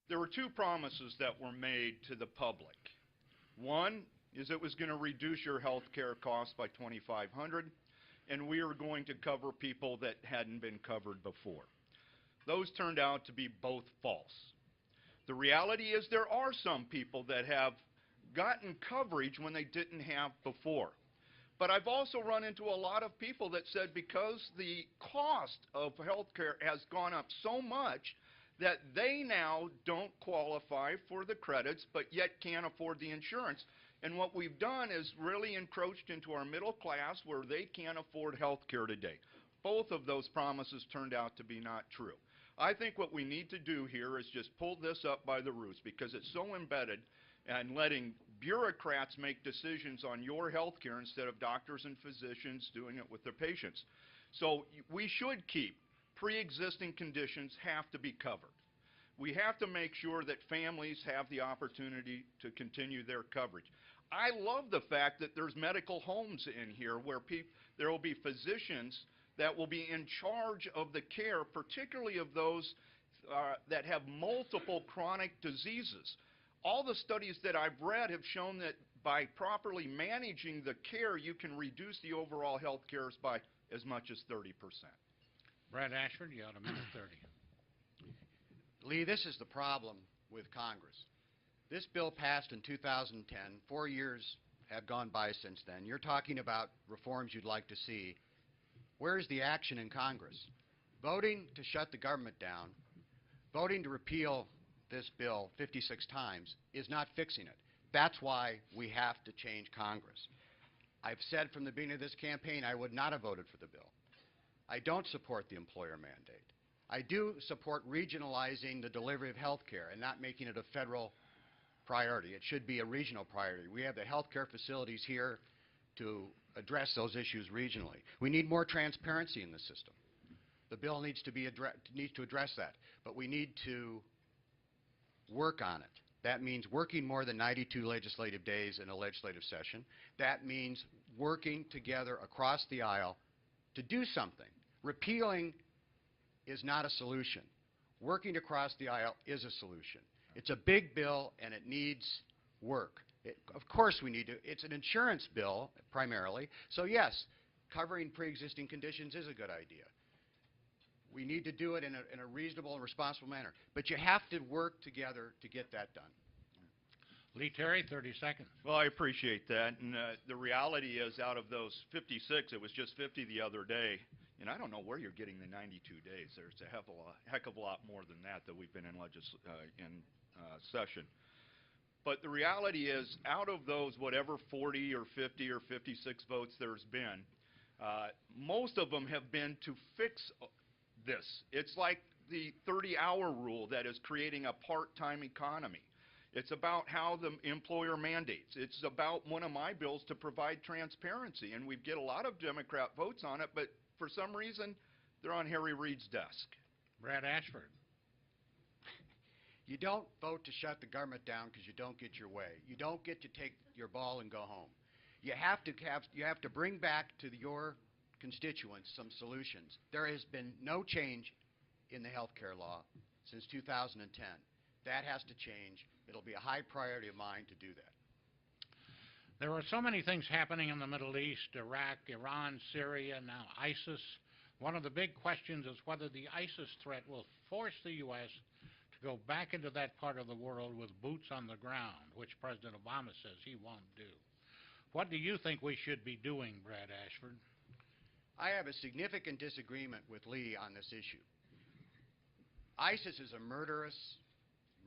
There were two promises that were made to the public. One is it was going to reduce your health care costs by $2,500, and we are going to cover people that hadn't been covered before. Those turned out to be both false. The reality is there are some people that have gotten coverage when they didn't have before. But I've also run into a lot of people that said because the cost of health care has gone up so much that they now don't qualify for the credits but yet can't afford the insurance. And what we've done is really encroached into our middle class where they can't afford health care today. Both of those promises turned out to be not true. I think what we need to do here is just pull this up by the roots because it's so embedded and letting bureaucrats make decisions on your health care instead of doctors and physicians doing it with their patients. So we should keep pre-existing conditions have to be covered. We have to make sure that families have the opportunity to continue their coverage. I love the fact that there's medical homes in here where there will be physicians that will be in charge of the care, particularly of those that have multiple chronic diseases. All the studies that I've read have shown that by properly managing the care, you can reduce the overall health care by as much as 30%. Brad Ashford, you got a minute 30. Lee, this is the problem with Congress. This bill passed in 2010. 4 years have gone by since then. You're talking about reforms you'd like to see. Where is the action in Congress? Voting to shut the government down, voting to repeal this bill 56 times is not fixing it. That's why we have to change Congress. I've said from the beginning of this campaign I would not have voted for the bill. I don't support the employer mandate. I do support regionalizing the delivery of health care and not making it a federal priority. It should be a regional priority. We have the health care facilities here to address those issues regionally. We need more transparency in the system. The bill needs to address that, but we need to work on it. That means working more than 92 legislative days in a legislative session. That means working together across the aisle to do something. Repealing is not a solution. Working across the aisle is a solution. It's a big bill and it needs work. Of course we need to. It's an insurance bill primarily. So yes, covering pre-existing conditions is a good idea. We need to do it in a reasonable and responsible manner. But you have to work together to get that done. Lee Terry, 30 seconds. Well, I appreciate that. And the reality is out of those 56, it was just 50 the other day. And I don't know where you're getting the 92 days. There's a heck of a lot more than that we've been in session. But the reality is, out of those whatever 40 or 50 or 56 votes there's been, most of them have been to fix this. It's like the 30-hour rule that is creating a part-time economy. It's about how the employer mandates. It's about one of my bills to provide transparency. And we get a lot of Democrat votes on it, but for some reason, they're on Harry Reid's desk. Brad Ashford. You don't vote to shut the government down because you don't get your way. You don't get to take your ball and go home. You have to bring back to your constituents some solutions. There has been no change in the health care law since 2010. That has to change. It'll be a high priority of mine to do that. There are so many things happening in the Middle East, Iraq, Iran, Syria, now ISIS. One of the big questions is whether the ISIS threat will force the U.S. to go back into that part of the world with boots on the ground, which President Obama says he won't do. What do you think we should be doing, Brad Ashford? I have a significant disagreement with Lee on this issue. ISIS is a murderous,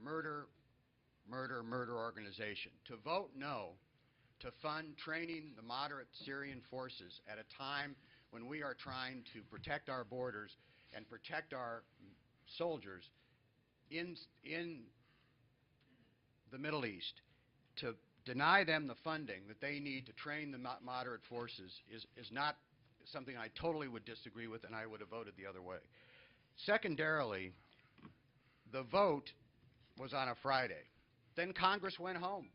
murder organization. To vote no to fund training the moderate Syrian forces at a time when we are trying to protect our borders and protect our soldiers in the Middle East, to deny them the funding that they need to train the moderate forces is not something I totally would disagree with, and I would have voted the other way. Secondarily, the vote was on a Friday. Then Congress went home.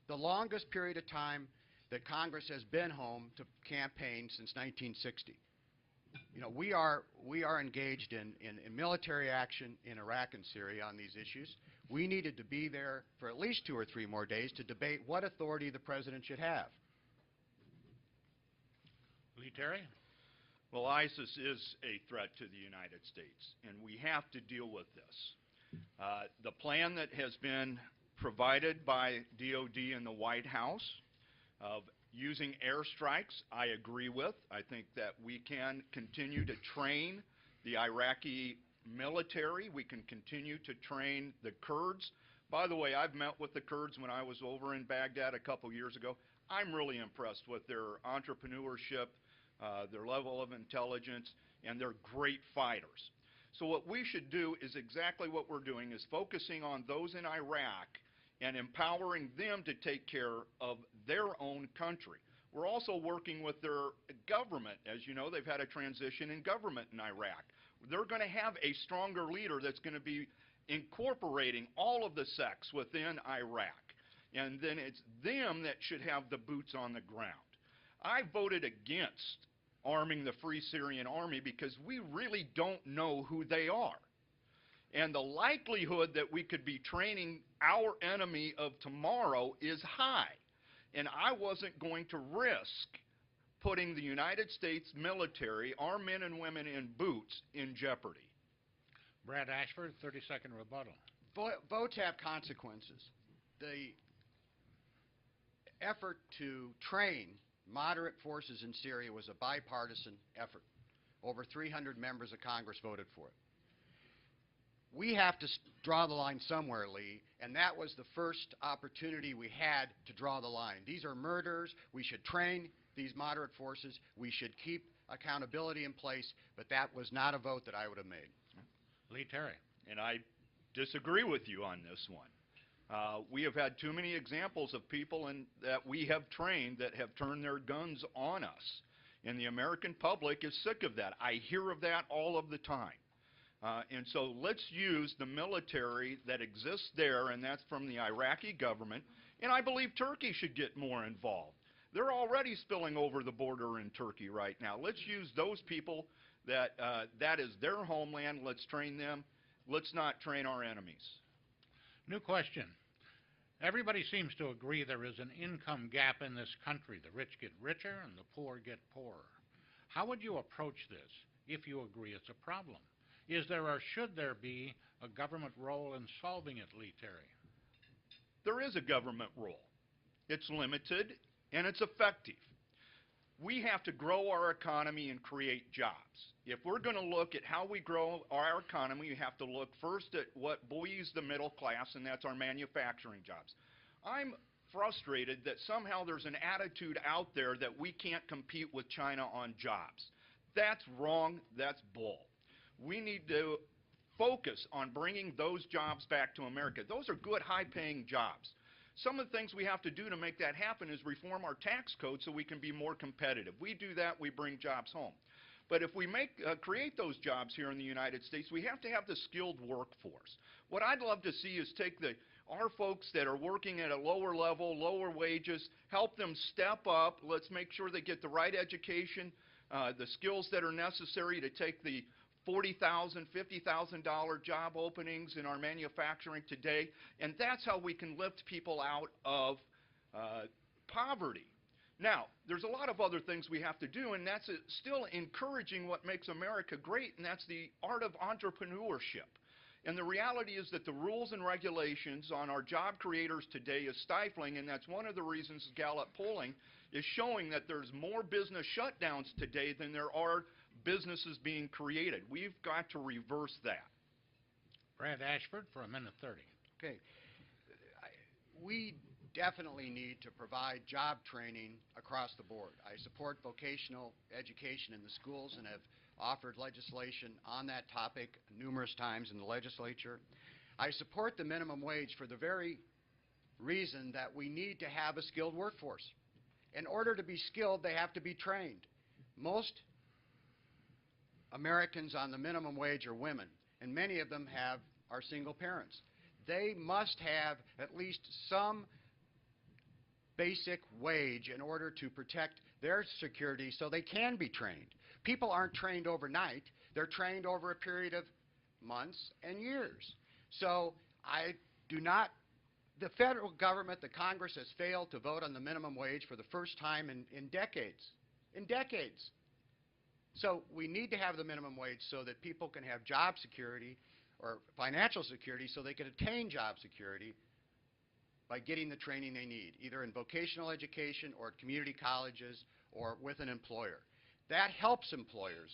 The longest period of time that Congress has been home to campaign since 1960. You know, we are engaged in military action in Iraq and Syria on these issues. We needed to be there for at least 2 or 3 more days to debate what authority the president should have. Lee Terry? Well, ISIS is a threat to the United States, and we have to deal with this. The plan that has been provided by DOD and the White House of using airstrikes, I agree with. I think that we can continue to train the Iraqi military. We can continue to train the Kurds. By the way, I've met with the Kurds when I was over in Baghdad a couple years ago. I'm really impressed with their entrepreneurship, their level of intelligence, and they're great fighters. So what we should do is exactly what we're doing, is focusing on those in Iraq and empowering them to take care of their own country. We're also working with their government. As you know, they've had a transition in government in Iraq. They're going to have a stronger leader that's going to be incorporating all of the sects within Iraq. And then it's them that should have the boots on the ground. I voted against arming the Free Syrian Army because we really don't know who they are. And the likelihood that we could be training our enemy of tomorrow is high. And I wasn't going to risk putting the United States military, our men and women in boots, in jeopardy. Brad Ashford, 30-second rebuttal. Votes have consequences. The effort to train moderate forces in Syria was a bipartisan effort. Over 300 members of Congress voted for it. We have to draw the line somewhere, Lee, and that was the first opportunity we had to draw the line. These are murderers. We should train these moderate forces. We should keep accountability in place, but that was not a vote that I would have made. Lee Terry. And I disagree with you on this one. We have had too many examples of people that we have trained that have turned their guns on us. And the American public is sick of that. I hear of that all of the time. And so let's use the military that exists there, and that's from the Iraqi government. And I believe Turkey should get more involved. They're already spilling over the border in Turkey right now. Let's use those people that is their homeland. Let's train them. Let's not train our enemies. New question. Everybody seems to agree there is an income gap in this country. The rich get richer and the poor get poorer. How would you approach this if you agree it's a problem? Is there or should there be a government role in solving it, Lee Terry? There is a government role. It's limited and it's effective. We have to grow our economy and create jobs. If we're going to look at how we grow our economy, we have to look first at what buoys the middle class, and that's our manufacturing jobs. I'm frustrated that somehow there's an attitude out there that we can't compete with China on jobs. That's wrong. That's bull. We need to focus on bringing those jobs back to America. Those are good, high-paying jobs. Some of the things we have to do to make that happen is reform our tax code so we can be more competitive. We do that, we bring jobs home. But if we create those jobs here in the United States, we have to have the skilled workforce. What I'd love to see is take our folks that are working at a lower level, lower wages, help them step up. Let's make sure they get the right education, the skills that are necessary to take the $40,000, $50,000 job openings in our manufacturing today, and that's how we can lift people out of poverty. Now, there's a lot of other things we have to do, and that's still encouraging what makes America great, and that's the art of entrepreneurship. And the reality is that the rules and regulations on our job creators today is stifling, and that's one of the reasons Gallup polling is showing that there's more business shutdowns today than there are businesses being created. We've got to reverse that. Brad Ashford for a minute 30. Okay. We definitely need to provide job training across the board. I support vocational education in the schools and have offered legislation on that topic numerous times in the legislature. I support the minimum wage for the very reason that we need to have a skilled workforce. In order to be skilled, they have to be trained. Most Americans on the minimum wage are women, and many of them are single parents. They must have at least some basic wage in order to protect their security so they can be trained. people aren't trained overnight. They're trained over a period of months and years. So I do not, the federal government, the Congress has failed to vote on the minimum wage for the first time in decades. In decades. So we need to have the minimum wage so that people can have job security or financial security so they can attain job security by getting the training they need, either in vocational education or at community colleges or with an employer. That helps employers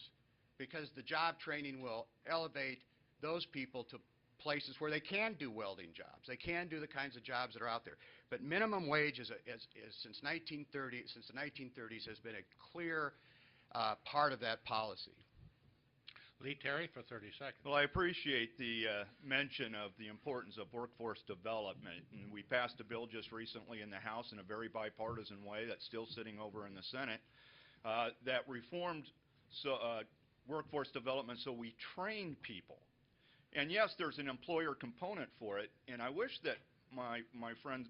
because the job training will elevate those people to places where they can do welding jobs. They can do the kinds of jobs that are out there. But minimum wage since the 1930s has been a clear part of that policy. Lee Terry for 30 seconds. Well, I appreciate the mention of the importance of workforce development. And we passed a bill just recently in the House in a very bipartisan way that's still sitting over in the Senate that reformed workforce development so we train people. And yes, there's an employer component for it. And I wish that my friend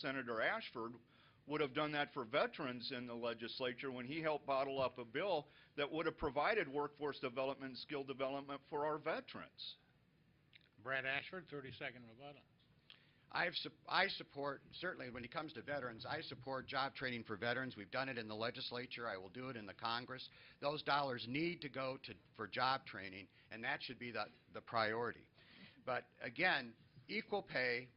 Senator Ashford would have done that for veterans in the legislature when he helped bottle up a bill that would have provided workforce development and skill development for our veterans. Brad Ashford, 30-second rebuttal. I support, certainly when it comes to veterans, I support job training for veterans. We've done it in the legislature. I will do it in the Congress. Those dollars need to go for job training, and that should be the priority. But again, equal pay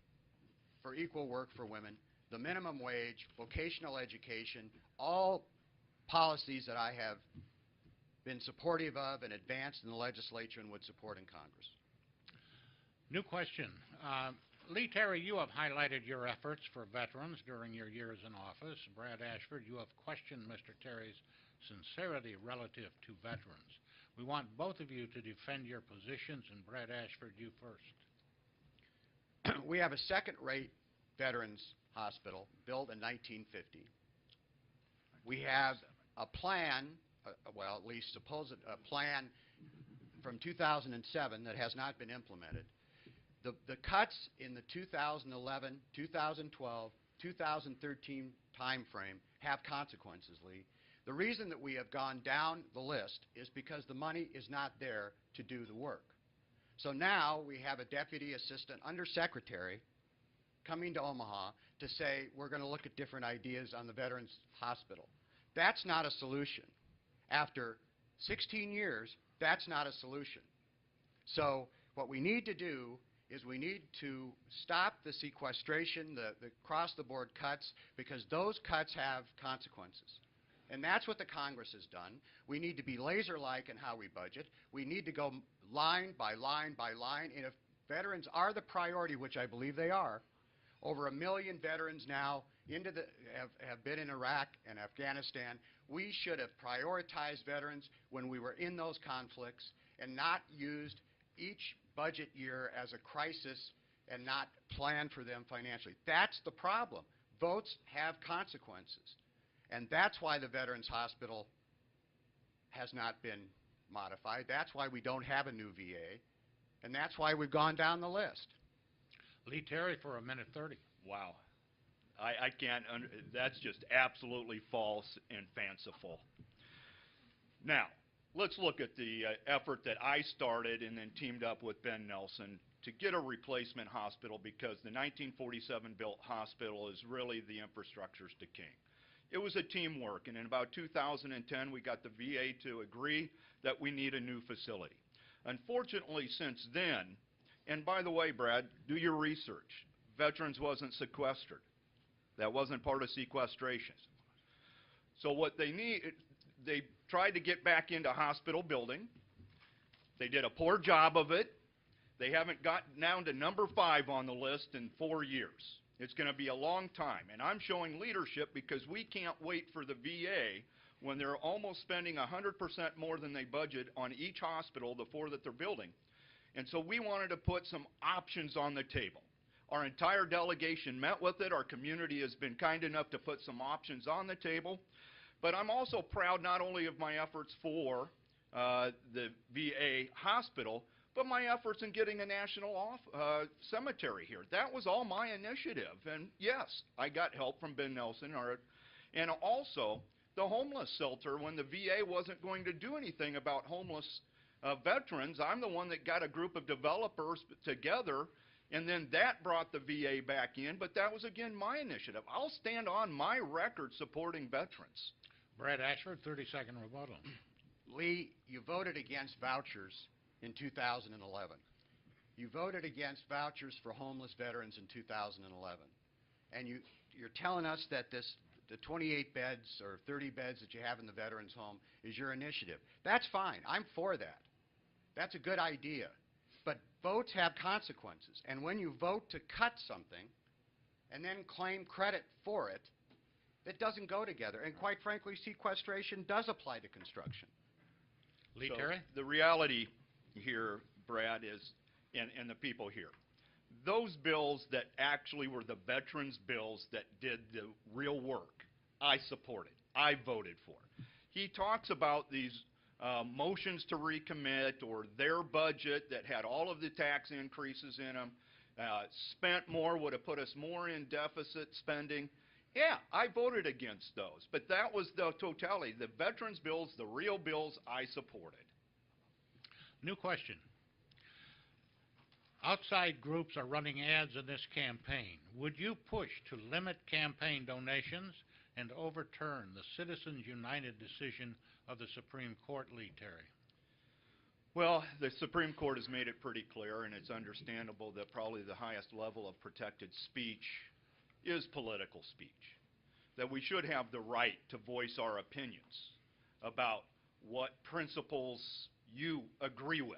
for equal work for women, the minimum wage, vocational education, all policies that I have been supportive of and advanced in the legislature and would support in Congress. New question. Lee Terry, you have highlighted your efforts for veterans during your years in office. Brad Ashford, you have questioned Mr. Terry's sincerity relative to veterans. We want both of you to defend your positions, and Brad Ashford, you first. We have a second-rate veterans hospital built in 1950. We have a plan, well, at least supposed a plan from 2007 that has not been implemented. The cuts in the 2011, 2012, 2013 time frame have consequences, Lee. The reason that we have gone down the list is because the money is not there to do the work. So now we have a deputy assistant undersecretary coming to Omaha to say we're going to look at different ideas on the Veterans Hospital. That's not a solution. After 16 years, that's not a solution. So what we need to do is we need to stop the sequestration, the across-the-board cuts, because those cuts have consequences. And that's what the Congress has done. We need to be laser-like in how we budget. We need to go line by line by line. And if veterans are the priority, which I believe they are, over 1 million veterans now have been in Iraq and Afghanistan. We should have prioritized veterans when we were in those conflicts and not used each budget year as a crisis and not plan for them financially. That's the problem. Votes have consequences. And that's why the Veterans Hospital has not been modified. That's why we don't have a new VA. And that's why we've gone down the list. Lee Terry for 1:30. Wow. I can't, that's just absolutely false and fanciful. Now, let's look at the effort that I started and then teamed up with Ben Nelson to get a replacement hospital, because the 1947 built hospital is really the infrastructure's to king. It was a teamwork, and in about 2010 we got the VA to agree that we need a new facility. Unfortunately, since then, and by the way, Brad, do your research. Veterans wasn't sequestered. That wasn't part of sequestration. So what they need, they tried to get back into hospital building. They did a poor job of it. They haven't gotten down to number 5 on the list in 4 years. It's going to be a long time. And I'm showing leadership because we can't wait for the VA when they're almost spending 100% more than they budget on each hospital, the 4 that they're building. And so we wanted to put some options on the table. Our entire delegation met with it. Our community has been kind enough to put some options on the table. But I'm also proud not only of my efforts for the VA hospital, but my efforts in getting a national cemetery here. That was all my initiative. And yes, I got help from Ben Nelson. And also, the homeless shelter when the VA wasn't going to do anything about homeless veterans. I'm the one that got a group of developers together, and then that brought the VA back in, but that was, again, my initiative. I'll stand on my record supporting veterans. Brad Ashford, 30-second rebuttal. Lee, you voted against vouchers in 2011. You voted against vouchers for homeless veterans in 2011. And you're telling us that the 28 beds or 30 beds that you have in the veterans home is your initiative. That's fine. I'm for that. That's a good idea. But votes have consequences. And when you vote to cut something and then claim credit for it, it doesn't go together. And quite frankly, sequestration does apply to construction. Lee So Terry? the reality here, Brad, is, and the people here, those bills that actually were the veterans' bills that did the real work, I supported. I voted for. He talks about these motions to recommit or their budget that had all of the tax increases in them, spent more, would have put us more in deficit spending. Yeah, I voted against those, but that was the totality. The veterans' bills, the real bills, I supported. New question. Outside groups are running ads in this campaign. Would you push to limit campaign donations and overturn the Citizens United decision of the Supreme Court, Lee Terry? Well, the Supreme Court has made it pretty clear, and it's understandable that probably the highest level of protected speech is political speech, that we should have the right to voice our opinions about what principles you agree with.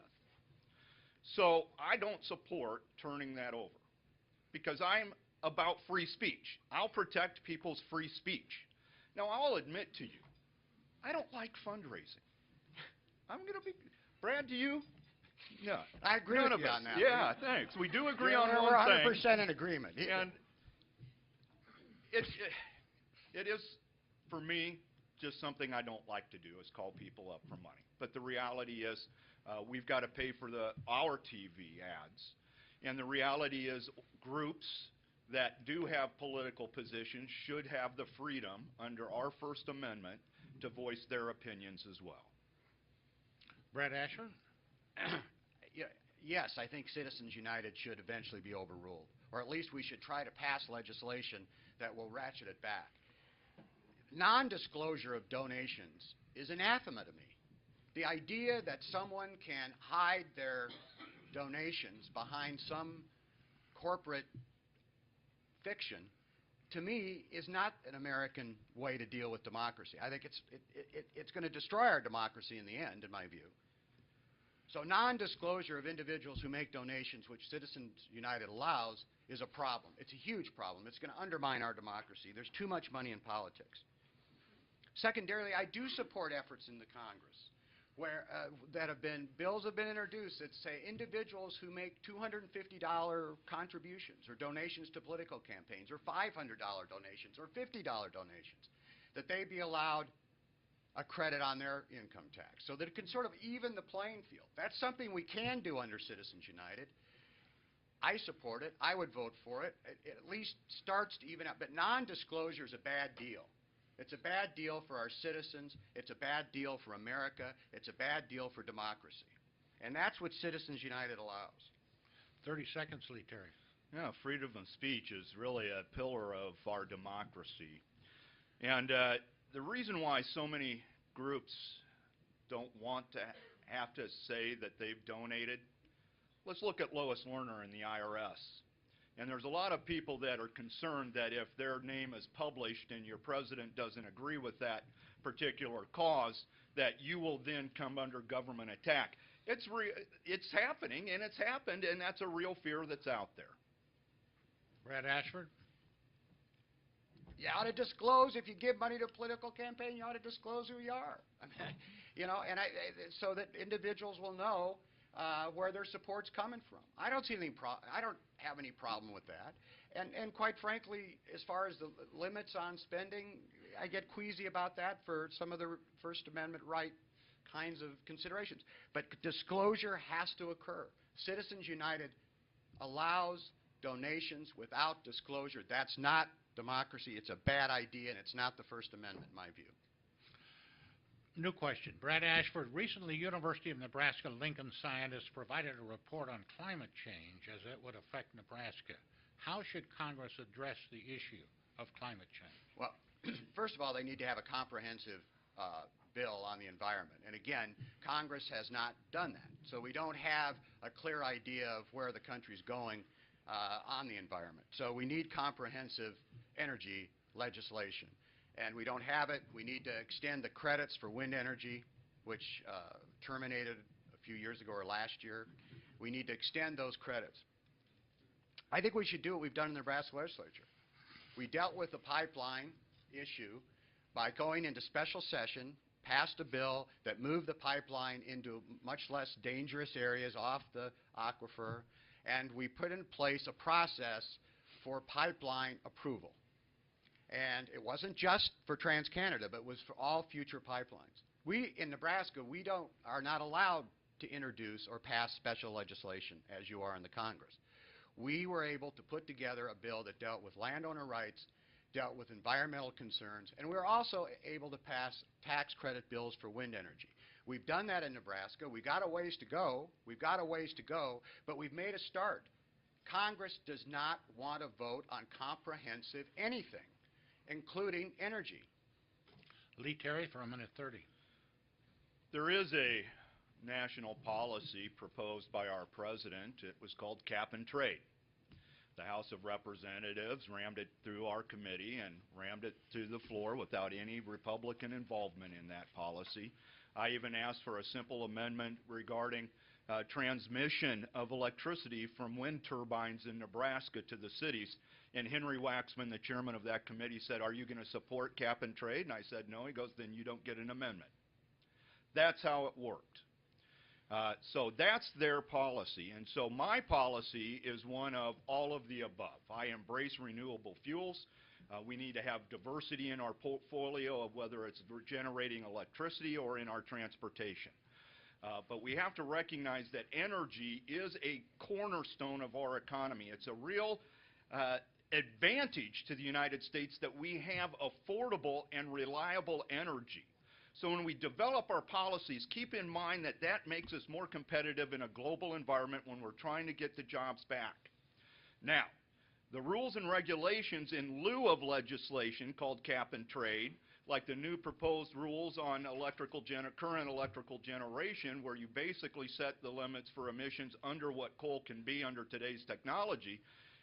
So I don't support turning that over because I'm about free speech. I'll protect people's free speech. Now, I'll admit to you, I don't like fundraising. I'm going to be, Brad, do you? Yeah. I agree None with of you us. on that. Yeah, thanks. We do agree on we're one thing. We're 100% in agreement. And it is, for me, just something I don't like to do is call people up for money. But the reality is we've got to pay for our TV ads. And the reality is groups that do have political positions should have the freedom under our First Amendment to voice their opinions as well. Brad Ashford? Yes, I think Citizens United should eventually be overruled, or at least we should try to pass legislation that will ratchet it back. Non-disclosure of donations is anathema to me. The idea that someone can hide their donations behind some corporate fiction, to me, is not an American way to deal with democracy. I think it's going to destroy our democracy in the end, in my view. So non-disclosure of individuals who make donations, which Citizens United allows, is a problem. It's a huge problem. It's going to undermine our democracy. There's too much money in politics. Secondarily, I do support efforts in the Congress where bills have been introduced that say individuals who make $250 contributions or donations to political campaigns or $500 donations or $50 donations, that they be allowed a credit on their income tax so that it can sort of even the playing field. That's something we can do under Citizens United. I support it. I would vote for it. It at least starts to even out. But non-disclosure is a bad deal. It's a bad deal for our citizens. It's a bad deal for America. It's a bad deal for democracy. And that's what Citizens United allows. 30 seconds, Lee Terry. Yeah, freedom of speech is really a pillar of our democracy. And the reason why so many groups don't want to have to say that they've donated, let's look at Lois Lerner and the IRS. And there's a lot of people that are concerned that if their name is published and your president doesn't agree with that particular cause, that you will then come under government attack. It's happening, and it's happened, and that's a real fear that's out there. Brad Ashford? You ought to disclose, if you give money to a political campaign, you ought to disclose who you are. I mean, you know, and so that individuals will know where their support's coming from. I don't see any I don't have any problem with that. And quite frankly, as far as the limits on spending, I get queasy about that for some of the First Amendment right kinds of considerations. But disclosure has to occur. Citizens United allows donations without disclosure. That's not democracy. It's a bad idea, and it's not the First Amendment, in my view. New question. Brad Ashford, recently University of Nebraska-Lincoln scientists provided a report on climate change as it would affect Nebraska. How should Congress address the issue of climate change? Well, first of all, they need to have a comprehensive bill on the environment. And again, Congress has not done that. So we don't have a clear idea of where the country's going on the environment. So we need comprehensive energy legislation. And we don't have it. We need to extend the credits for wind energy, which terminated a few years ago or last year. We need to extend those credits. I think we should do what we've done in the Nebraska legislature. We dealt with the pipeline issue by going into special session, passed a bill that moved the pipeline into much less dangerous areas off the aquifer, and we put in place a process for pipeline approval. And it wasn't just for TransCanada, but it was for all future pipelines. We, in Nebraska, are not allowed to introduce or pass special legislation as you are in the Congress. We were able to put together a bill that dealt with landowner rights, dealt with environmental concerns, and we were also able to pass tax credit bills for wind energy. We've done that in Nebraska. We've got a ways to go. But we've made a start. Congress does not want to vote on comprehensive anything, including energy. Lee Terry for a minute 30. There is a national policy proposed by our president. It was called cap and trade. The House of Representatives rammed it through our committee and rammed it to the floor without any Republican involvement in that policy. I even asked for a simple amendment regarding transmission of electricity from wind turbines in Nebraska to the cities. And Henry Waxman, the chairman of that committee, said, "Are you going to support cap and trade?" And I said, "No." He goes, "Then you don't get an amendment." That's how it worked. So that's their policy. And so my policy is one of all of the above. I embrace renewable fuels. We need to have diversity in our portfolio of whether it's generating electricity or in our transportation. But we have to recognize that energy is a cornerstone of our economy. It's a real advantage to the United States that we have affordable and reliable energy. So when we develop our policies, keep in mind that that makes us more competitive in a global environment when we're trying to get the jobs back. Now, the rules and regulations in lieu of legislation called cap and trade, like the new proposed rules on current electrical generation, where you basically set the limits for emissions under what coal can be under today's technology,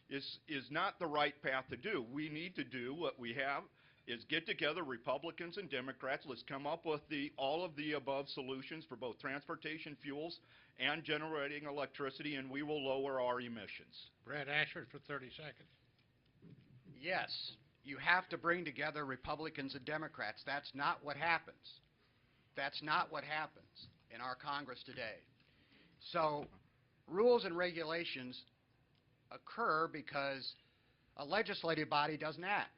is not the right path to do. We need to do what we have is get together, Republicans and Democrats. Let's come up with all of the above solutions for both transportation fuels and generating electricity, and we will lower our emissions. Brad Ashford for 30 seconds. Yes, you have to bring together Republicans and Democrats. That's not what happens. That's not what happens in our Congress today. So rules and regulations occur because a legislative body doesn't act.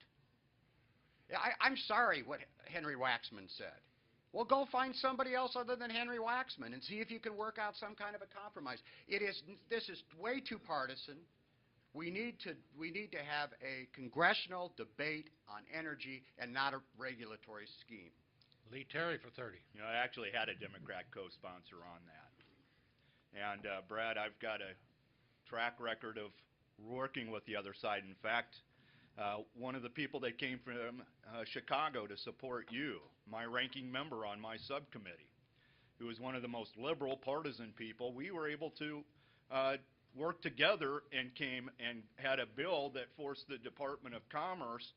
I'm sorry what Henry Waxman said. Well, go find somebody else other than Henry Waxman and see if you can work out some kind of a compromise. This is way too partisan. We need to have a congressional debate on energy and not a regulatory scheme. Lee Terry for 30. You know, I actually had a Democrat co-sponsor on that. And Brad, I've got a track record of working with the other side. In fact, one of the people that came from Chicago to support you, my ranking member on my subcommittee, who was one of the most liberal partisan people, we were able to work together and came and had a bill that forced the Department of Commerce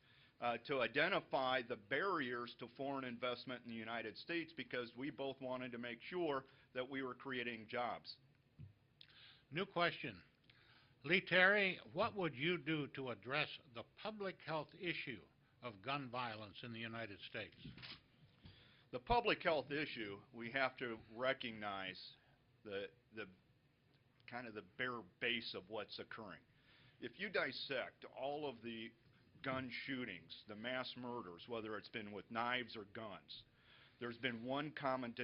to identify the barriers to foreign investment in the United States, because we both wanted to make sure that we were creating jobs. New question. Lee Terry, what would you do to address the public health issue of gun violence in the United States? The public health issue, we have to recognize the kind of the bare base of what's occurring. If you dissect all of the gun shootings, the mass murders, whether it's been with knives or guns, there's been one common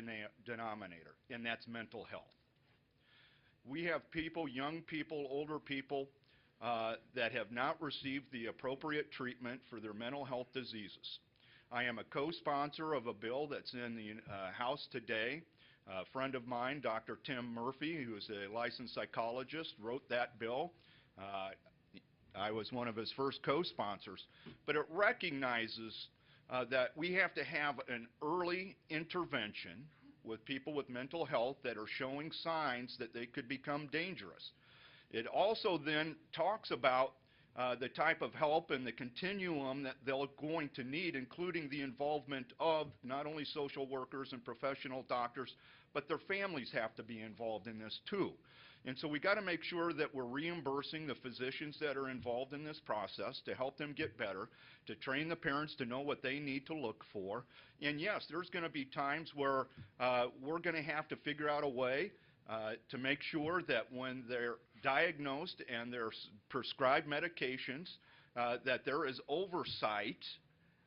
denominator, and that's mental health. We have people, young people, older people, that have not received the appropriate treatment for their mental health diseases. I am a co-sponsor of a bill that's in the House today. A friend of mine, Dr. Tim Murphy, who is a licensed psychologist, wrote that bill. I was one of his first co-sponsors. But it recognizes that we have to have an early intervention with people with mental health that are showing signs that they could become dangerous. It also then talks about the type of help and the continuum that they're going to need, including the involvement of not only social workers and professional doctors, but their families have to be involved in this too. And so we got to make sure that we're reimbursing the physicians that are involved in this process to help them get better, to train the parents to know what they need to look for. And yes, there's going to be times where we're going to have to figure out a way to make sure that when they're diagnosed and they're prescribed medications, that there is oversight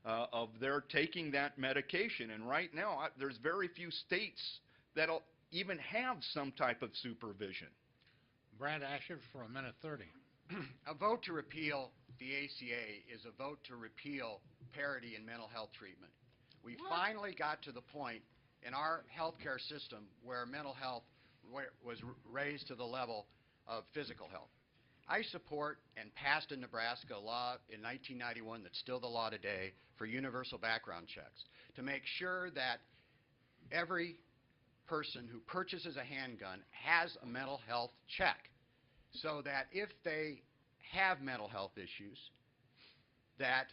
of their taking that medication. And right now, there's very few states that'll even have some type of supervision. Brad Ashford for a minute 30. A vote to repeal the ACA is a vote to repeal parity in mental health treatment. We finally got to the point in our healthcare system where mental health was raised to the level of physical health. I support and passed in Nebraska a law in 1991 that's still the law today for universal background checks to make sure that every person who purchases a handgun has a mental health check, so that if they have mental health issues, that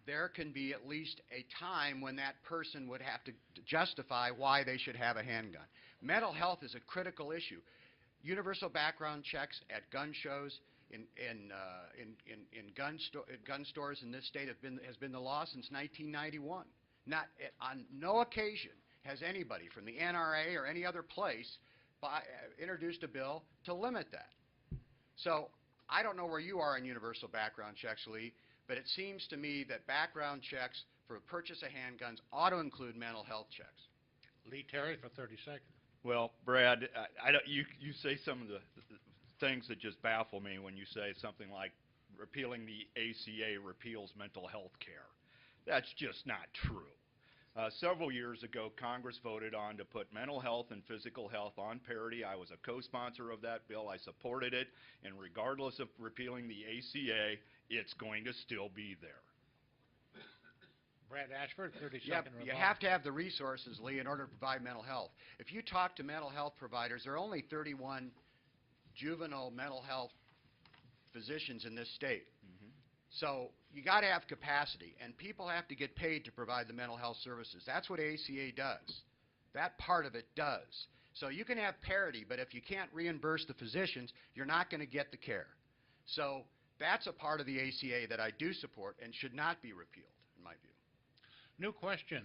there can be at least a time when that person would have to justify why they should have a handgun. Mental health is a critical issue. Universal background checks at gun shows, in gun stores in this state has been the law since 1991. On no occasion has anybody from the NRA or any other place introduced a bill to limit that. So I don't know where you are in universal background checks, Lee, but it seems to me that background checks for purchase of handguns ought to include mental health checks. Lee Terry for 30 seconds. Well, Brad, you say some of the things that just baffle me when you say something like repealing the ACA repeals mental health care. That's just not true. Several years ago, Congress voted on to put mental health and physical health on parity. I was a co-sponsor of that bill. I supported it. And regardless of repealing the ACA, it's going to still be there. Brad Ashford, 30-second rebuttal. You have to have the resources, Lee, in order to provide mental health. If you talk to mental health providers, there are only 31 juvenile mental health physicians in this state. So you got to have capacity, and people have to get paid to provide the mental health services. That's what ACA does. That part of it does. So you can have parity, but if you can't reimburse the physicians, you're not going to get the care. So that's a part of the ACA that I do support and should not be repealed, in my view. New question.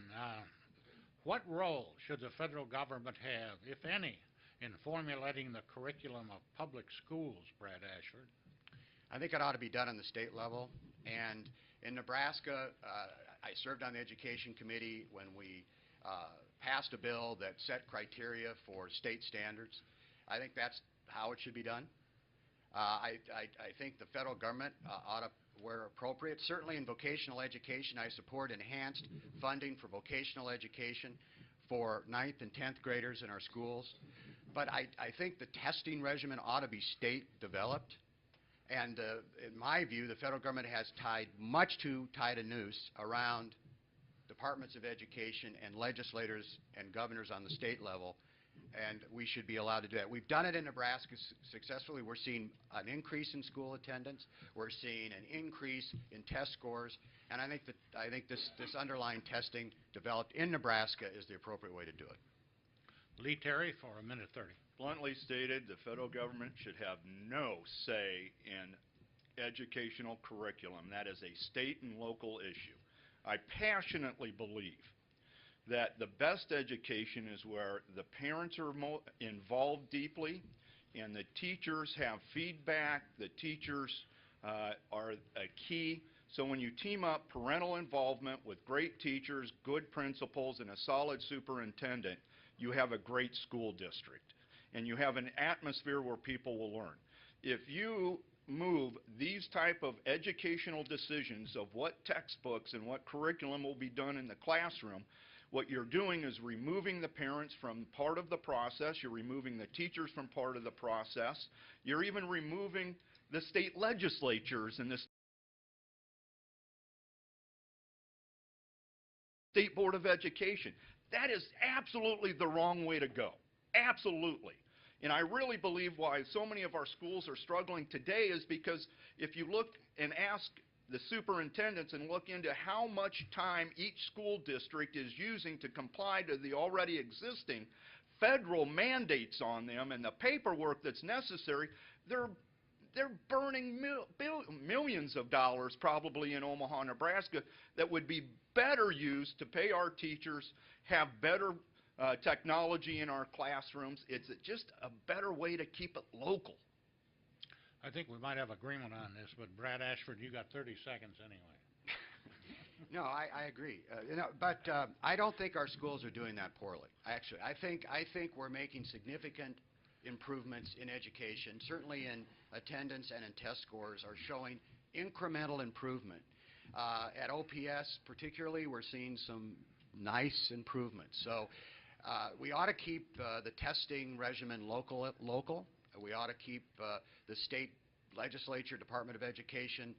What role should the federal government have, if any, in formulating the curriculum of public schools, Brad Ashford? I think it ought to be done on the state level. And in Nebraska, I served on the education committee when we passed a bill that set criteria for state standards. I think that's how it should be done. I think the federal government ought to, where appropriate, certainly in vocational education, I support enhanced funding for vocational education for 9th and 10th graders in our schools. But I think the testing regimen ought to be state developed. And in my view, the federal government has tied much too tight a noose around departments of education and legislators and governors on the state level, and we should be allowed to do that. We've done it in Nebraska successfully. We're seeing an increase in school attendance. We're seeing an increase in test scores, and I think this underlying testing developed in Nebraska is the appropriate way to do it. Lee Terry for a minute 30. Bluntly stated, the federal government should have no say in educational curriculum. That is a state and local issue. I passionately believe that the best education is where the parents are involved deeply and the teachers have feedback. The teachers are a key. So when you team up parental involvement with great teachers, good principals, and a solid superintendent, you have a great school district. And you have an atmosphere where people will learn. If you move these type of educational decisions of what textbooks and what curriculum will be done in the classroom, what you're doing is removing the parents from part of the process, you're removing the teachers from part of the process, you're even removing the state legislatures and the State Board of Education. That is absolutely the wrong way to go. Absolutely. And I really believe why so many of our schools are struggling today is because if you look and ask the superintendents and look into how much time each school district is using to comply to the already existing federal mandates on them and the paperwork that's necessary, they're burning millions of dollars probably in Omaha, Nebraska that would be better used to pay our teachers, have better technology in our classrooms. It's just a better way to keep it local. I think we might have agreement on this, but Brad Ashford, you got 30 seconds anyway. No, I agree. But I don't think our schools are doing that poorly. Actually, I think we're making significant improvements in education. Certainly in attendance and in test scores are showing incremental improvement. At OPS particularly, we're seeing some nice improvements. So we ought to keep the testing regimen local. We ought to keep the state legislature, Department of Education,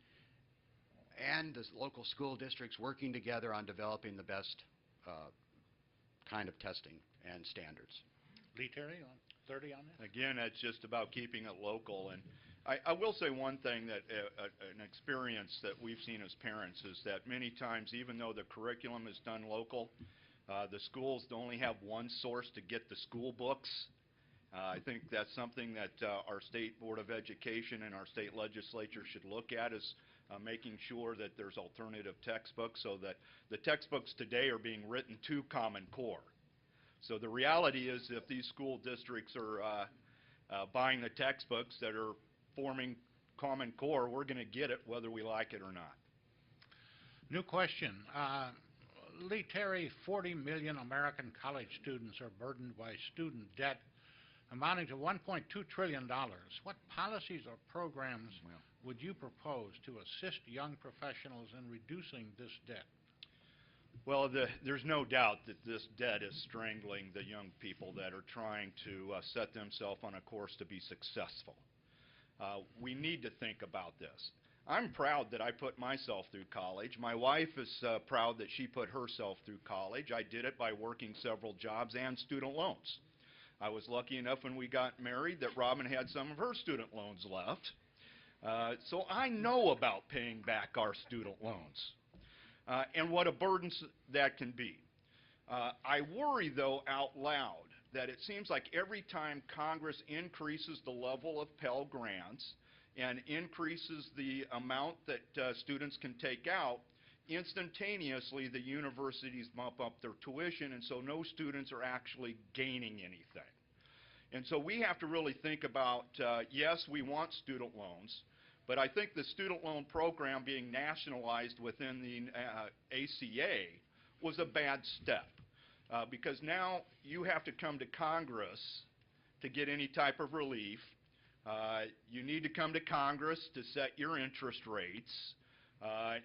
and the local school districts working together on developing the best kind of testing and standards. Lee Terry, 30 on that? Again, it's just about keeping it local. And I will say one thing that an experience that we've seen as parents is that many times, even though the curriculum is done local, the schools only have one source to get the school books. I think that's something that our State Board of Education and our state legislature should look at, is making sure that there's alternative textbooks, so that the textbooks today are being written to Common Core. So the reality is, if these school districts are buying the textbooks that are forming Common Core, we're going to get it whether we like it or not. New question. Lee Terry, 40 million American college students are burdened by student debt amounting to $1.2 trillion. What policies or programs would you propose to assist young professionals in reducing this debt? Well, there's no doubt that this debt is strangling the young people that are trying to set themselves on a course to be successful. We need to think about this. I'm proud that I put myself through college. My wife is proud that she put herself through college. I did it by working several jobs and student loans. I was lucky enough when we got married that Robin had some of her student loans left. So I know about paying back our student loans and what a burden that can be. I worry, though, out loud that it seems like every time Congress increases the level of Pell Grants and increases the amount that students can take out, instantaneously the universities bump up their tuition, and so no students are actually gaining anything. And so we have to really think about, yes, we want student loans, but I think the student loan program being nationalized within the ACA was a bad step, because now you have to come to Congress to get any type of relief. You need to come to Congress to set your interest rates,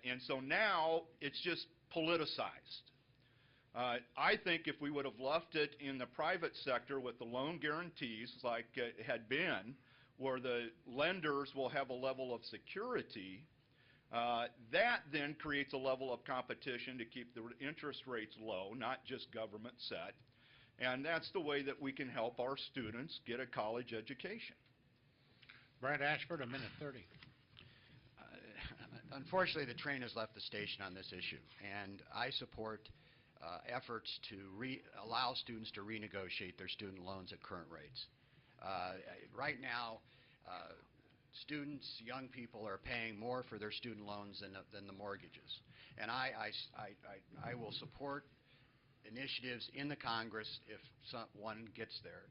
and so now it's just politicized. I think if we would have left it in the private sector with the loan guarantees like it had been, where the lenders will have a level of security, that then creates a level of competition to keep the interest rates low, not just government set. And that's the way that we can help our students get a college education. Brad Ashford, a minute 30. Unfortunately, the train has left the station on this issue, and I support efforts to allow students to renegotiate their student loans at current rates. Right now, students, young people, are paying more for their student loans than the mortgages. And I will support initiatives in the Congress, if one gets there,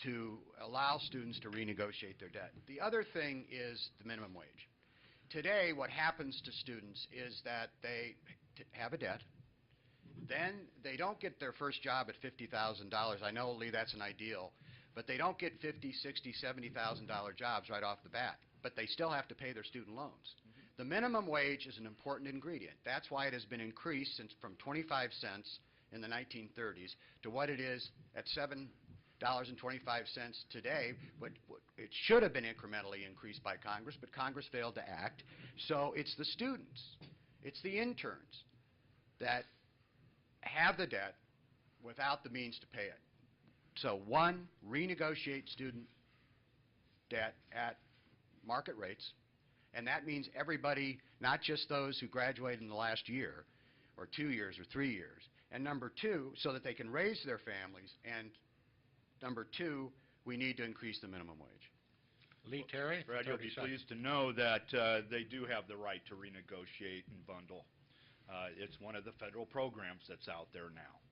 to allow students to renegotiate their debt. The other thing is the minimum wage. Today, what happens to students is that they have a debt, then they don't get their first job at $50,000. I know, Lee, that's an ideal, but they don't get $50,000, $60,000, $70,000 jobs right off the bat. but they still have to pay their student loans. The minimum wage is an important ingredient. That's why it has been increased from 25 cents in the 1930s to what it is at $7.25 today. But it should have been incrementally increased by Congress, but Congress failed to act. So it's the students, it's the interns that have the debt without the means to pay it. So one, renegotiate student debt at market rates, and that means everybody, not just those who graduated in the last year or 2 years or 3 years. And number two, so that they can raise their families. And number two, we need to increase the minimum wage. Lee Terry, for Brad, you'll 30 be seconds. pleased to know that they do have the right to renegotiate and bundle. It's one of the federal programs that's out there now.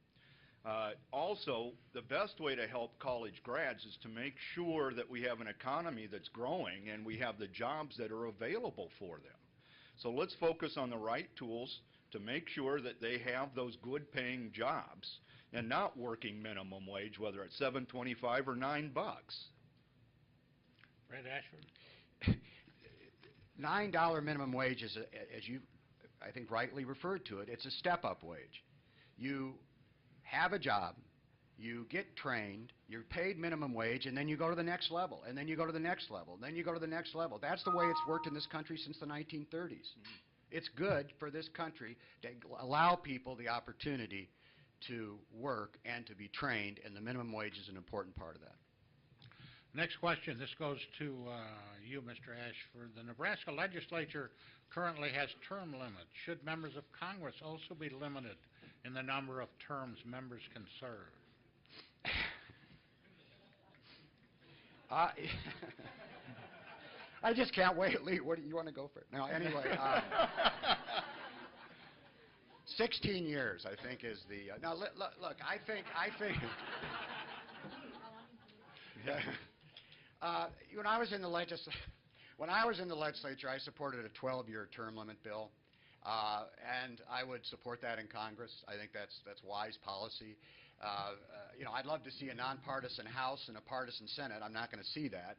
Also, the best way to help college grads is to make sure that we have an economy that's growing and we have the jobs that are available for them. So let's focus on the right tools to make sure that they have those good paying jobs and not working minimum wage, whether it's $7.25 or $9. Brad Ashford. $9 minimum wage is, as you, I think, rightly referred to it, it's a step-up wage. You have a job, you get trained, you're paid minimum wage, and then you go to the next level, and then you go to the next level, and then you go to the next level. That's the way it's worked in this country since the 1930s. It's good for this country to allow people the opportunity to work and to be trained, and the minimum wage is an important part of that. Next question. This goes to you, Mr. Ashford. The Nebraska legislature currently has term limits. Should members of Congress also be limited in the number of terms members can serve? I just can't wait, Lee. What do you want to go for it? No, anyway, 16 years, I think, is the. Now, look, I think. When I was in the legislature, I supported a 12-year term limit bill, and I would support that in Congress. I think that's wise policy. I'd love to see a nonpartisan House and a partisan Senate. I'm not going to see that,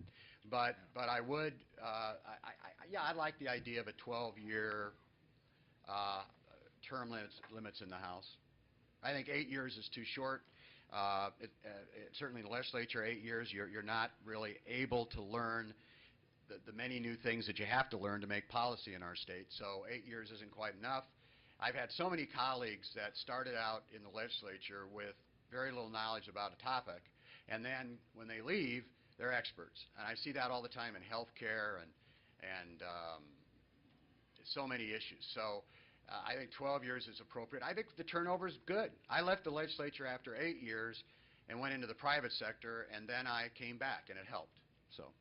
but I would. I like the idea of a 12-year term limits in the House. I think 8 years is too short. Certainly in the legislature, 8 years, you're not really able to learn the many new things that you have to learn to make policy in our state. So 8 years isn't quite enough. I've had so many colleagues that started out in the legislature with very little knowledge about a topic, and then when they leave, they're experts. And I see that all the time in health care and so many issues. So I think 12 years is appropriate. I think the turnover is good. I left the legislature after 8 years and went into the private sector, and then I came back, and it helped. So,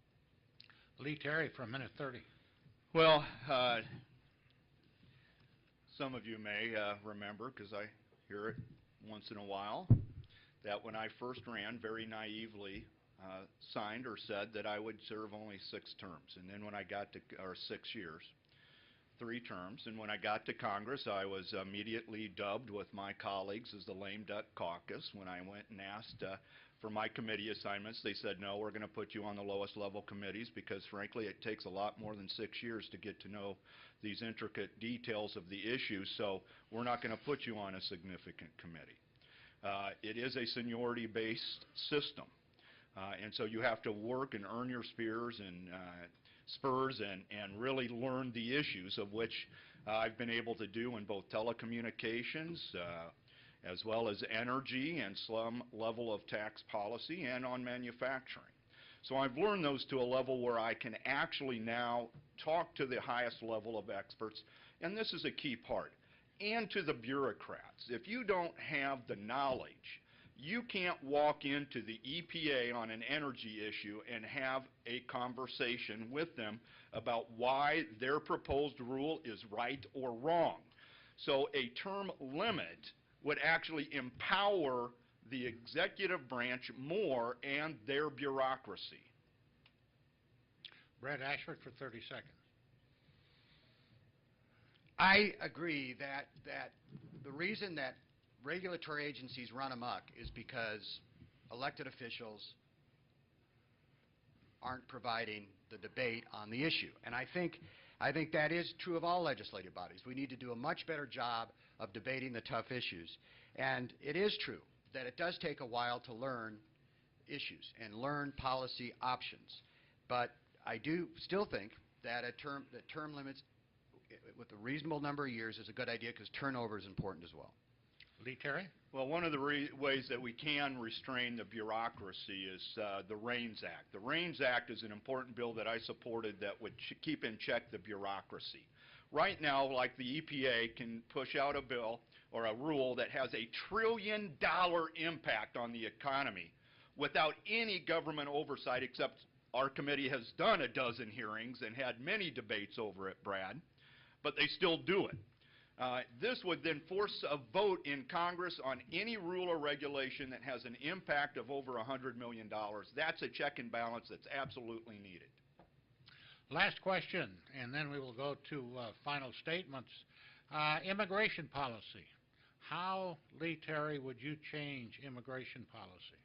Lee Terry for a minute 30. Well, some of you may remember, because I hear it once in a while, that when I first ran, very naively signed or said that I would serve only 6 terms. And then when I got to, or 6 years, 3 terms, and when I got to Congress, I was immediately dubbed with my colleagues as the lame duck caucus. When I went and asked for my committee assignments, they said, no, we're going to put you on the lowest level committees because, frankly, it takes a lot more than 6 years to get to know these intricate details of the issue, so we're not going to put you on a significant committee. It is a seniority-based system, and so you have to work and earn your spurs and really learn the issues, of which I've been able to do in both telecommunications as well as energy and some level of tax policy and on manufacturing. So I've learned those to a level where I can actually now talk to the highest level of experts, and this is a key part, and to the bureaucrats. If you don't have the knowledge, you can't walk into the EPA on an energy issue and have a conversation with them about why their proposed rule is right or wrong. So a term limit would actually empower the executive branch more and their bureaucracy. Brad Ashford for 30 seconds. I agree that the reason that regulatory agencies run amok is because elected officials aren't providing the debate on the issue. And I think that is true of all legislative bodies. We need to do a much better job of debating the tough issues. And it is true that it does take a while to learn issues and learn policy options. But I do still think that term limits with a reasonable number of years is a good idea because turnover is important as well. Lee Terry? Well, one of the ways that we can restrain the bureaucracy is the REINS Act. The REINS Act is an important bill that I supported that would keep in check the bureaucracy. Right now, like the EPA can push out a bill or a rule that has $1 trillion impact on the economy without any government oversight, except our committee has done a dozen hearings and had many debates over it, Brad, but they still do it. This would then force a vote in Congress on any rule or regulation that has an impact of over $100 million. That's a check and balance that's absolutely needed. Last question, and then we will go to final statements. Immigration policy. How, Lee Terry, would you change immigration policy?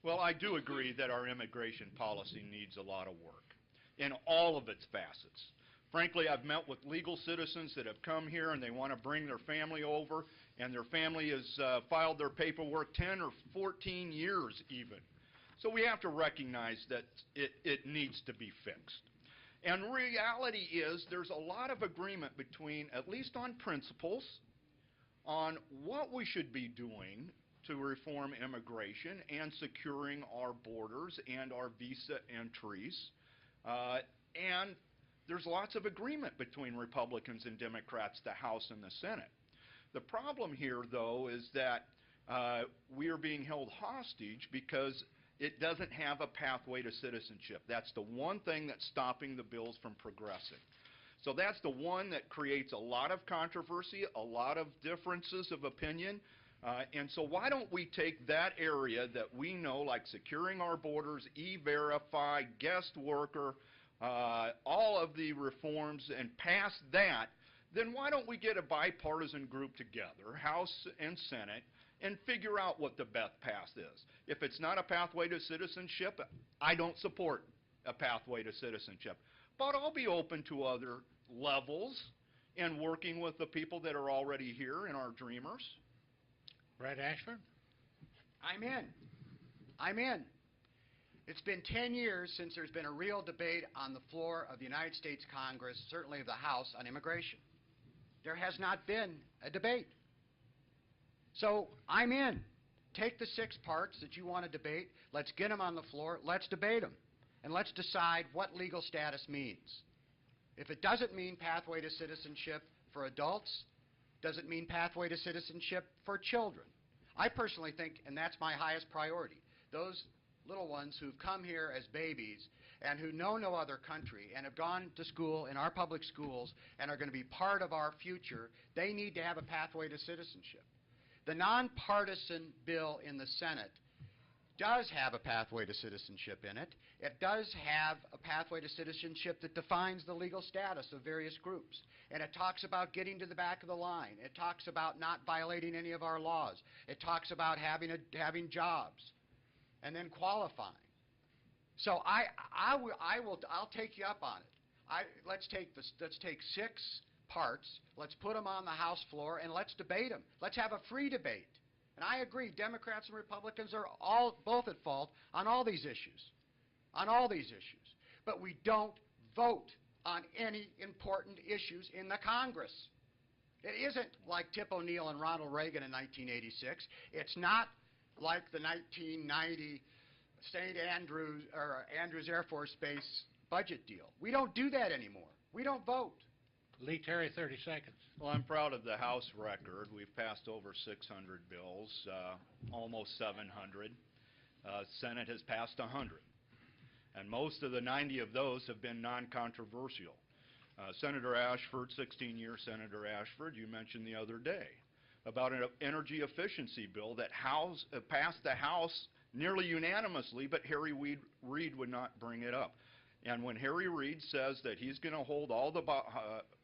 Well, I do agree that our immigration policy needs a lot of work in all of its facets. Frankly, I've met with legal citizens that have come here and they want to bring their family over, and their family has filed their paperwork 10 or 14 years even. So we have to recognize that it needs to be fixed. And reality is there's a lot of agreement between, at least on principles, on what we should be doing to reform immigration and securing our borders and our visa entries. And there's lots of agreement between Republicans and Democrats, the House and the Senate. The problem here, though, is that we are being held hostage because it doesn't have a pathway to citizenship. That's the one thing that's stopping the bills from progressing. So that's the one that creates a lot of controversy, a lot of differences of opinion. And so why don't we take that area that we know, like securing our borders, E-Verify, guest worker, all of the reforms, and pass that, then why don't we get a bipartisan group together, House and Senate, and figure out what the best path is. If it's not a pathway to citizenship, I don't support a pathway to citizenship. But I'll be open to other levels and working with the people that are already here and our dreamers. Brad Ashford? I'm in. I'm in. It's been 10 years since there's been a real debate on the floor of the United States Congress, certainly of the House, on immigration. There has not been a debate. So I'm in. Take the 6 parts that you want to debate. Let's get them on the floor. Let's debate them. And let's decide what legal status means. If it doesn't mean pathway to citizenship for adults, does it mean pathway to citizenship for children? I personally think, and that's my highest priority, those little ones who've come here as babies and who know no other country and have gone to school in our public schools and are going to be part of our future, they need to have a pathway to citizenship. The nonpartisan bill in the Senate does have a pathway to citizenship in it. It does have a pathway to citizenship that defines the legal status of various groups. And it talks about getting to the back of the line. It talks about not violating any of our laws. It talks about having jobs and then qualifying. So I'll take you up on it. Let's take 6 parts. Let's put them on the House floor and let's debate them. Let's have a free debate. And I agree, Democrats and Republicans are both at fault on all these issues. On all these issues. But we don't vote on any important issues in the Congress. It isn't like Tip O'Neill and Ronald Reagan in 1986. It's not like the 1990 St. Andrews or Andrews Air Force Base budget deal. We don't do that anymore. We don't vote. Lee Terry, 30 seconds. Well, I'm proud of the House record. We've passed over 600 bills, almost 700. Senate has passed 100. And most of the 90 of those have been non-controversial. Senator Ashford, 16-year Senator Ashford, you mentioned the other day about an energy efficiency bill that passed the House nearly unanimously, but Harry Reid would not bring it up. And when Harry Reid says that he's going to hold all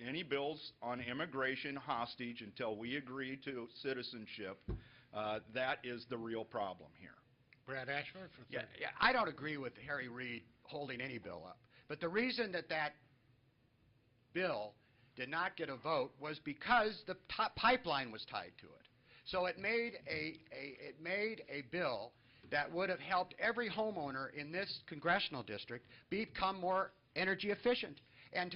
any bills on immigration hostage until we agree to citizenship, that is the real problem here. Brad Ashford for 30. Yeah, I don't agree with Harry Reid holding any bill up. But the reason that that bill did not get a vote was because the pipeline was tied to it. So it made a bill that would have helped every homeowner in this congressional district become more energy efficient and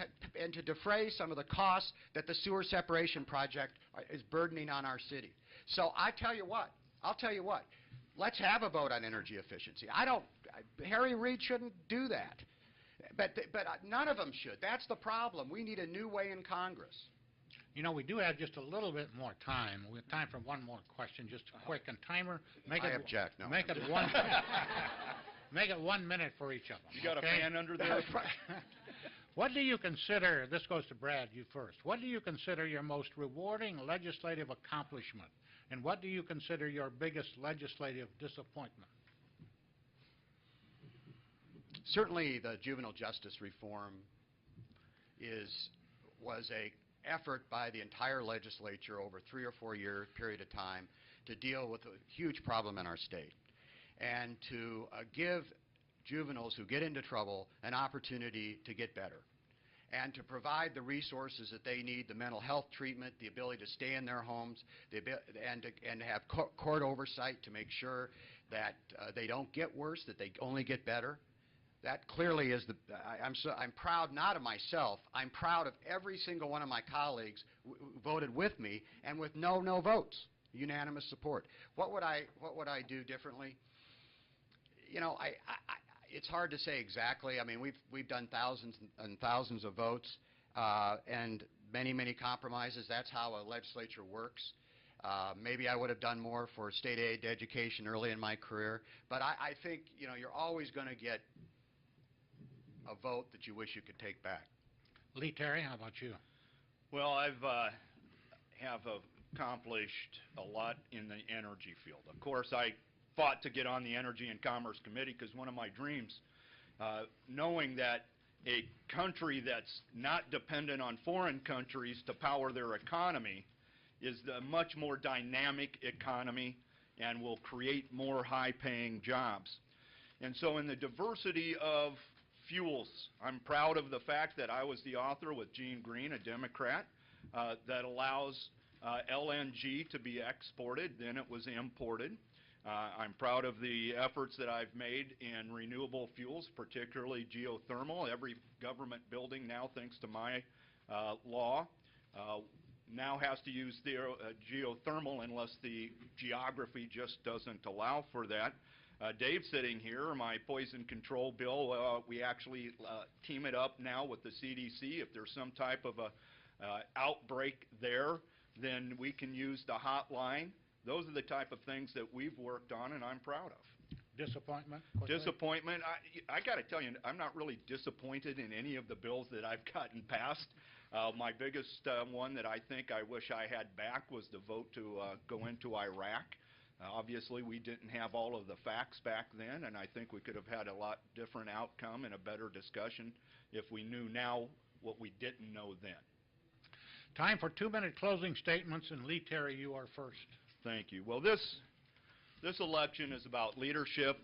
to defray some of the costs that the sewer separation project is burdening on our city. So I'll tell you what, let's have a vote on energy efficiency. Harry Reid shouldn't do that. But none of them should. That's the problem. We need a new way in Congress. You know, we do have just a little bit more time. We have time for one more question, just quick. And timer, make I it object. No. Make it one. Make it 1 minute for each of them. You got okay? a fan under there? What do you consider, this goes to Brad, you first, what do you consider your most rewarding legislative accomplishment? And what do you consider your biggest legislative disappointment? Certainly the juvenile justice reform was a effort by the entire legislature over a 3 or 4 year period of time to deal with a huge problem in our state and to give juveniles who get into trouble an opportunity to get better and to provide the resources that they need, the mental health treatment, the ability to stay in their homes, and to have court oversight to make sure that they don't get worse, that they only get better. That clearly is I'm proud not of myself. I'm proud of every single one of my colleagues who voted with me and with no votes, unanimous support. What would I do differently? You know, it's hard to say exactly. I mean, we've done thousands and thousands of votes and many compromises. That's how a legislature works. Maybe I would have done more for state aid to education early in my career, but I think, you know, you're always going to get a vote that you wish you could take back. Lee Terry, how about you? Well, have accomplished a lot in the energy field. Of course, I fought to get on the Energy and Commerce Committee because one of my dreams, knowing that a country that's not dependent on foreign countries to power their economy is a much more dynamic economy and will create more high-paying jobs. And so in the diversity of fuels, I'm proud of the fact that I was the author with Gene Green, a Democrat, that allows LNG to be exported, then it was imported. I'm proud of the efforts that I've made in renewable fuels, particularly geothermal. Every government building now, thanks to my law, now has to use geothermal unless the geography just doesn't allow for that. Dave's sitting here, my poison control bill, we actually team it up now with the CDC. If there's some type of a outbreak there, then we can use the hotline. Those are the type of things that we've worked on and I'm proud of. Disappointment? Disappointment, I got to tell you, I'm not really disappointed in any of the bills that I've gotten passed. My biggest one that I think I wish I had back was the vote to go into Iraq. Obviously, we didn't have all of the facts back then, and I think we could have had a lot different outcome and a better discussion if we knew now what we didn't know then. Time for 2-minute closing statements, and Lee Terry, you are first. Thank you. Well, this election is about leadership,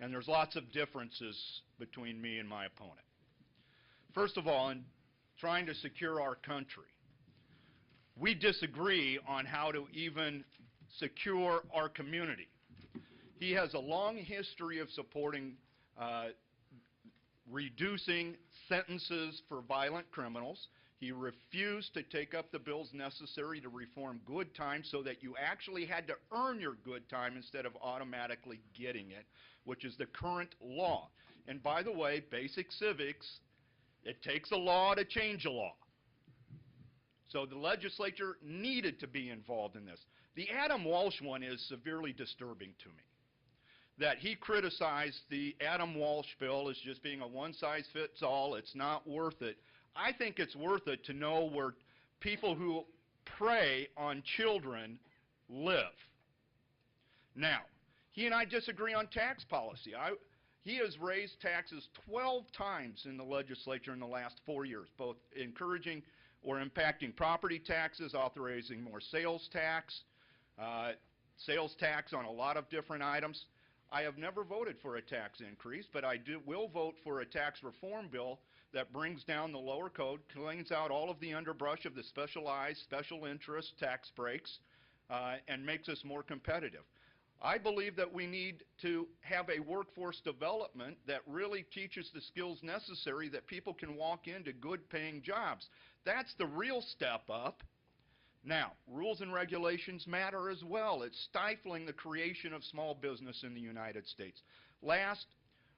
and there's lots of differences between me and my opponent. First of all, in trying to secure our country, we disagree on how to even secure our community. He has a long history of supporting reducing sentences for violent criminals. He refused to take up the bills necessary to reform good time so that you actually had to earn your good time instead of automatically getting it, which is the current law. And by the way, basic civics, it takes a law to change a law. So the legislature needed to be involved in this. The Adam Walsh one is severely disturbing to me. That he criticized the Adam Walsh bill as just being a one-size-fits-all, it's not worth it. I think it's worth it to know where people who prey on children live. Now, he and I disagree on tax policy. He has raised taxes 12 times in the legislature in the last 4 years, both encouraging or impacting property taxes, authorizing more sales tax on a lot of different items. I have never voted for a tax increase, but will vote for a tax reform bill that brings down the lower code, cleans out all of the underbrush of the specialized, special interest tax breaks, and makes us more competitive. I believe that we need to have a workforce development that really teaches the skills necessary that people can walk into good paying jobs. That's the real step up. Now, rules and regulations matter as well. It's stifling the creation of small business in the United States. Last,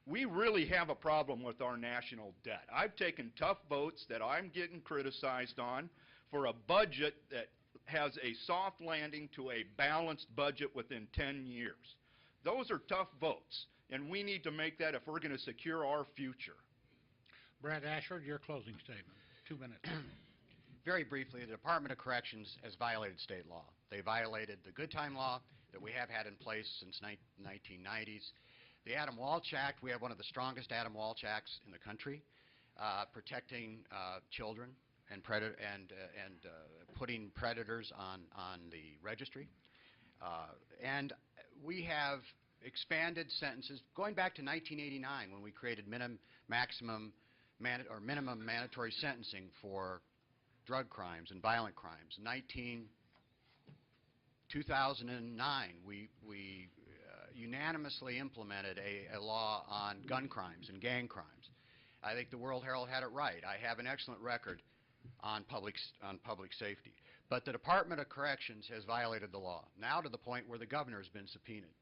we really have a problem with our national debt. I've taken tough votes that I'm getting criticized on for a budget that has a soft landing to a balanced budget within 10 years. Those are tough votes, and we need to make that if we're going to secure our future. Brad Ashford, your closing statement. 2 minutes. Very briefly, the Department of Corrections has violated state law. They violated the good time law that we have had in place since 1990s. The Adam Walsh Act, we have one of the strongest Adam Walsh Acts in the country, protecting children and putting predators on the registry. And we have expanded sentences going back to 1989 when we created minimum mandatory sentencing for drug crimes and violent crimes. 2009, we unanimously implemented a law on gun crimes and gang crimes. I think the World Herald had it right. I have an excellent record on public safety. But the Department of Corrections has violated the law, now to the point where the governor has been subpoenaed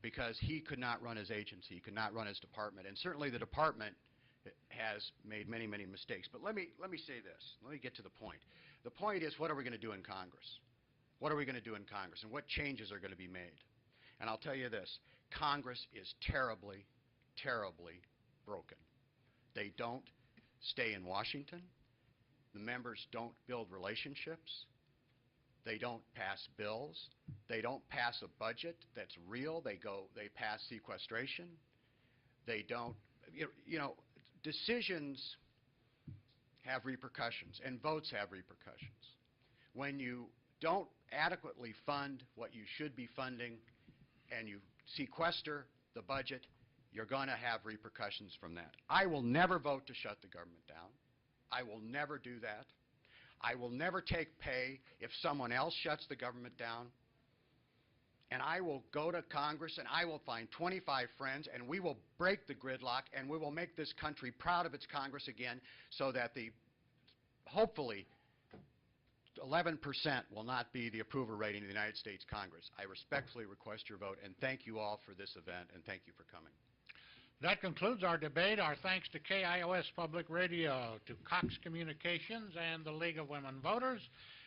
because he could not run his agency, he could not run his department, and certainly the department has made many, many mistakes. But let me say this. Let me get to the point. The point is, what are we going to do in Congress? What are we going to do in Congress, and what changes are going to be made? And I'll tell you this. Congress is terribly, terribly broken. They don't stay in Washington. The members don't build relationships. They don't pass bills. They don't pass a budget that's real. They pass sequestration. They don't, decisions have repercussions, and votes have repercussions. When you don't adequately fund what you should be funding and you sequester the budget, you're going to have repercussions from that. I will never vote to shut the government down. I will never do that. I will never take pay if someone else shuts the government down. And I will go to Congress and I will find 25 friends and we will break the gridlock and we will make this country proud of its Congress again so that hopefully 11% will not be the approval rating of the United States Congress. I respectfully request your vote, and thank you all for this event, and thank you for coming. That concludes our debate. Our thanks to KIOS Public Radio, to Cox Communications, and the League of Women Voters,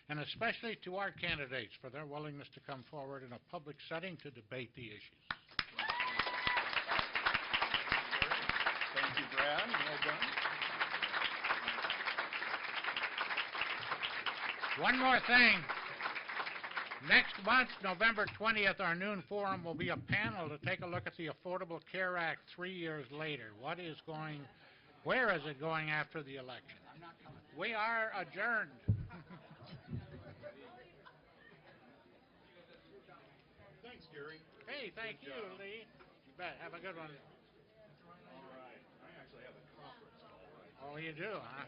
and especially to our candidates for their willingness to come forward in a public setting to debate the issues. Thank you, Brad. Well done. One more thing. Next month, November 20th, our noon forum will be a panel to take a look at the Affordable Care Act 3 years later. Where is it going after the election? We are adjourned. Thanks, Gary. Hey, thank you, job. Lee. You bet. Have a good one. All right. I actually have a conference call right now. Oh, you do, huh?